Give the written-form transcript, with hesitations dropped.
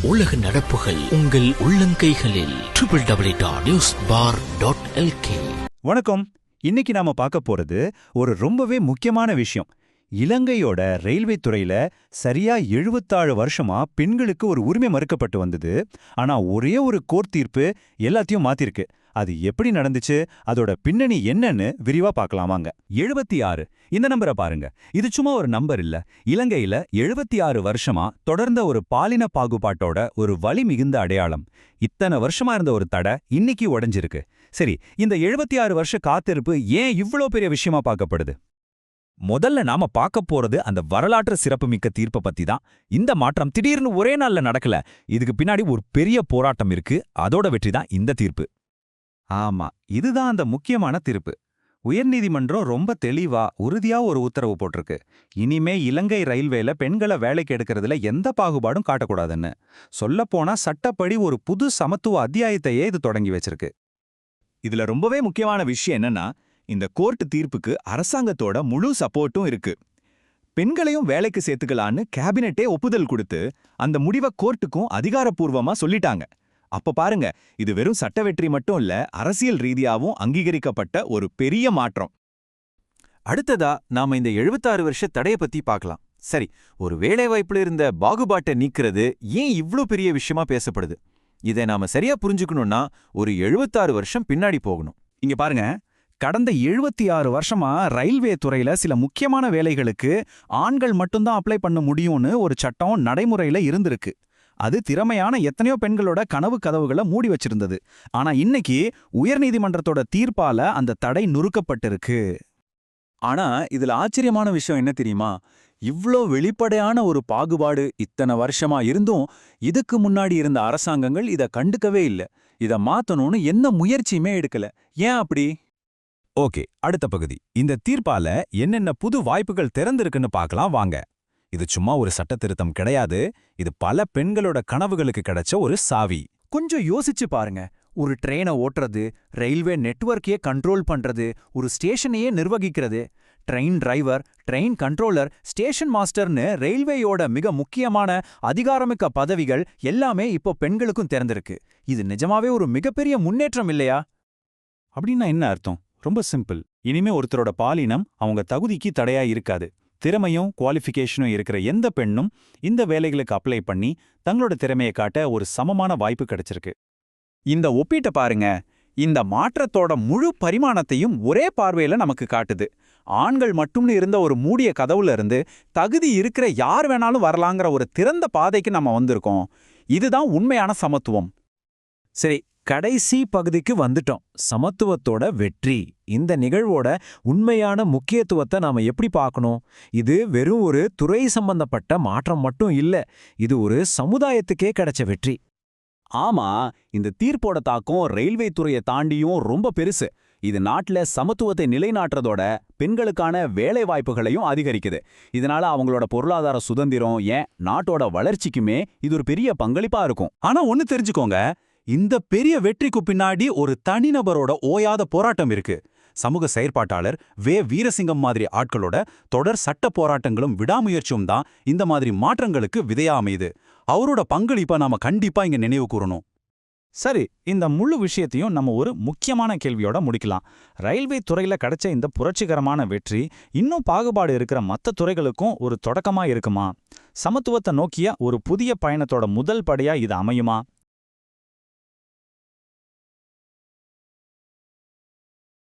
உலக நடப்புகள் உங்கள் உள்ளங்கைகளில். www.newsbar.lk. வணக்கம். இன்னைக்கு நாம பார்க்க போறது ஒரு ரொம்பவே முக்கியமான விஷயம். இலங்கையோட ரயில்வே துறையில சரியா 76 வருஷமா பெண்களுக்கு ஒரு உரிமை மறுக்கப்பட்டு வந்தது. ஆனா ஒரே ஒரு கோர்ட் தீர்ப்பு எல்லாத்தையும் மாத்திருக்கு. அது எப்படி நடந்துச்சு, அதோட பின்னணி என்னன்னு விரிவா பார்க்கலாமாங்க. 76 இந்த நம்பரை பாருங்க. இது சும்மா ஒரு நம்பர் இல்ல. இலங்கையில 76 வருஷமா தொடர்ந்த ஒரு பாலின பாகுபாட்டோட ஒரு வலி மிகுந்த அடையாளம். இத்தனை வருஷமா இருந்த ஒரு தடை இன்னைக்கு உடைஞ்சிருக்கு. சரி, இந்த 76 வருஷ காத்திருப்பு ஏன் இவ்ளோ பெரிய விஷயமா பார்க்கப்படுது? முதல்ல நாம பார்க்க போறது அந்த வரலாற்று சிறப்புமிக்க தீர்ப்பை பத்தி தான். இந்த மாற்றம் திடீர்னு ஒரே நாள்ல நடக்கல. இதுக்கு பின்னாடி ஒரு பெரிய போராட்டம் இருக்கு. அதோட வெற்றி தான் இந்த தீர்ப்பு. ஆமா, இதுதான் அந்த முக்கியமான தீர்ப்பு. உயர்நீதிமன்றம் ரொம்ப தெளிவா உறுதியா ஒரு உத்தரவு போட்டிருக்கு. இனிமே இலங்கை ரயில்வேல பெண்களை வேலைக்கு எடுக்கிறதுல எந்த பாகுபாடும் காட்டக்கூடாதுன்னு. சொல்லப்போனா சட்டப்படி ஒரு புது சமத்துவ அத்தியாயத்தையே இது தொடங்கி வச்சிருக்கு. இதுல ரொம்பவே முக்கியமான விஷயம் என்னன்னா, இந்த கோர்ட் தீர்ப்புக்கு அரசாங்கத்தோட முழு சப்போர்ட்டும் இருக்கு. பெண்களையும் வேலைக்கு சேர்த்துக்கலான்னு கேபினெட்டே ஒப்புதல் கொடுத்து அந்த முடிவை கோர்ட்டுக்கும் அதிகாரப்பூர்வமா சொல்லிட்டாங்க. அப்ப பாருங்க, இது வெறும் சட்ட வெற்றி மட்டும் இல்ல, அரசியல் ரீதியாவும் அங்கீகரிக்கப்பட்ட ஒரு பெரிய மாற்றம். அடுத்ததா நாம இந்த 76 வருஷ தடைய பத்தி பார்க்கலாம். சரி, ஒரு வேலைவாய்ப்புல இருந்த பாகுபாட்டை நீக்கிறது ஏன் இவ்ளோ பெரிய விஷயமா பேசப்படுது? இதை நாம சரியா புரிஞ்சுக்கணும்னா ஒரு 76 வருஷம் பின்னாடி போகணும். இங்க பாருங்க, கடந்த 76 வருஷமா ரயில்வே துறையில சில முக்கியமான வேலைகளுக்கு ஆண்கள் மட்டும்தான் அப்ளை பண்ண முடியும்னு ஒரு சட்டம் நடைமுறையில இருந்திருக்கு. அது திறமையான எத்தனையோ பெண்களோட கனவு கதவுகளை மூடி வச்சிருந்தது. ஆனா இன்னைக்கு உயர்நீதிமன்றத்தோட தீர்ப்பால அந்த தடை நுறுக்கப்பட்டிருக்கு. ஆனா இதுல ஆச்சரியமான விஷயம் என்ன தெரியுமா? இவ்ளோ வெளிப்படையான ஒரு பாகுபாடு இத்தனை வருஷமா இருந்தும் இதுக்கு முன்னாடி இருந்த அரசாங்கங்கள் இத கண்டுக்கவே இல்ல. இத மாத்தணும்னு எந்த முயற்சியுமே எடுக்கல. ஏன் அப்படி? ஓகே, அடுத்த பகுதி. இந்த தீர்ப்பால என்னென்ன புது வாய்ப்புகள் திறந்திருக்குன்னு பார்க்கலாம் வாங்க. இது சும்மா ஒரு சட்ட திருத்தம் கிடையாது. இது பல பெண்களோட கனவுகளுக்கு கிடைச்ச ஒரு சாவி. கொஞ்சம் யோசிச்சு பாருங்க. ஒரு ட்ரெயினை ஓட்டுறது, ரயில்வே நெட்வொர்க்கையே கண்ட்ரோல் பண்றது, ஒரு ஸ்டேஷனையே நிர்வகிக்கிறது, train driver, train controller, station மாஸ்டர்னு ரயில்வேயோட மிக முக்கியமான அதிகாரமிக்க பதவிகள் எல்லாமே இப்போ பெண்களுக்கும் திறந்திருக்கு. இது நிஜமாவே ஒரு மிகப்பெரிய முன்னேற்றம் இல்லையா? அப்படின்னா என்ன அர்த்தம்? ரொம்ப சிம்பிள். இனிமே ஒருத்தரோட பாலினம் அவங்க தகுதிக்கு தடையா இருக்காது. திறமையும் குவாலிஃபிகேஷனும் இருக்கிற எந்த பெண்ணும் இந்த வேலைகளுக்கு அப்ளை பண்ணி தங்களோட திறமையை காட்ட ஒரு சமமான வாய்ப்பு கிடைச்சிருக்கு. இந்த ஒப்பீட்டை பாருங்க. இந்த மாற்றத்தோட முழு பரிமாணத்தையும் ஒரே பார்வையில நமக்கு காட்டுது. ஆண்கள் மட்டும்னு இருந்த ஒரு மூடிய கதவுல இருந்து தகுதி இருக்கிற யார் வேணாலும் வரலாங்கிற ஒரு திறந்த பாதைக்கு நம்ம வந்திருக்கோம். இதுதான் உண்மையான சமத்துவம். சரி, கடைசி பகுதிக்கு வந்துட்டோம். சமத்துவத்தோட வெற்றி. இந்த நிகழ்வோட உண்மையான முக்கியத்துவத்தை நாம எப்படி பார்க்கணும்? இது வெறும் ஒரு துறை சம்பந்தப்பட்ட மாற்றம் மட்டும் இல்ல, இது ஒரு சமுதாயத்துக்கே கிடைச்ச வெற்றி. ஆமா, இந்த தீர்ப்போட தாக்கம் ரயில்வே துறையை தாண்டியும் ரொம்ப பெருசு. இது நாட்டுல சமத்துவத்தை நிலைநாட்டுறதோட பெண்களுக்கான வேலை வாய்ப்புகளையும் அதிகரிக்குது. இதனால அவங்களோட பொருளாதார சுதந்திரம், ஏன் நாட்டோட வளர்ச்சிக்குமே இது ஒரு பெரிய பங்களிப்பா இருக்கும். ஆனா ஒன்னு தெரிஞ்சுக்கோங்க, இந்த பெரிய வெற்றிக்கு பின்னாடி ஒரு தனிநபரோட ஓயாத போராட்டம் இருக்கு. சமூக செயற்பாட்டாளர் வீரசிங்கம் மாதிரி ஆட்களோட தொடர் சட்ட போராட்டங்களும் விடாமுயற்சியும் தான் இந்த மாதிரி மாற்றங்களுக்கு விதையா அமையுது. அவரோட பங்களிப்பை நாம கண்டிப்பா இங்க நினைவு கூறணும். சரி, இந்த முழு விஷயத்தையும் நம்ம ஒரு முக்கியமான கேள்வியோட முடிக்கலாம். ரயில்வே துறையில கிடைச்ச இந்த புரட்சிகரமான வெற்றி இன்னும் பாகுபாடு இருக்கிற மற்ற துறைகளுக்கும் ஒரு தொடக்கமா இருக்குமா? சமத்துவத்தை நோக்கிய ஒரு புதிய பயணத்தோட முதல் படியா இது அமையுமா?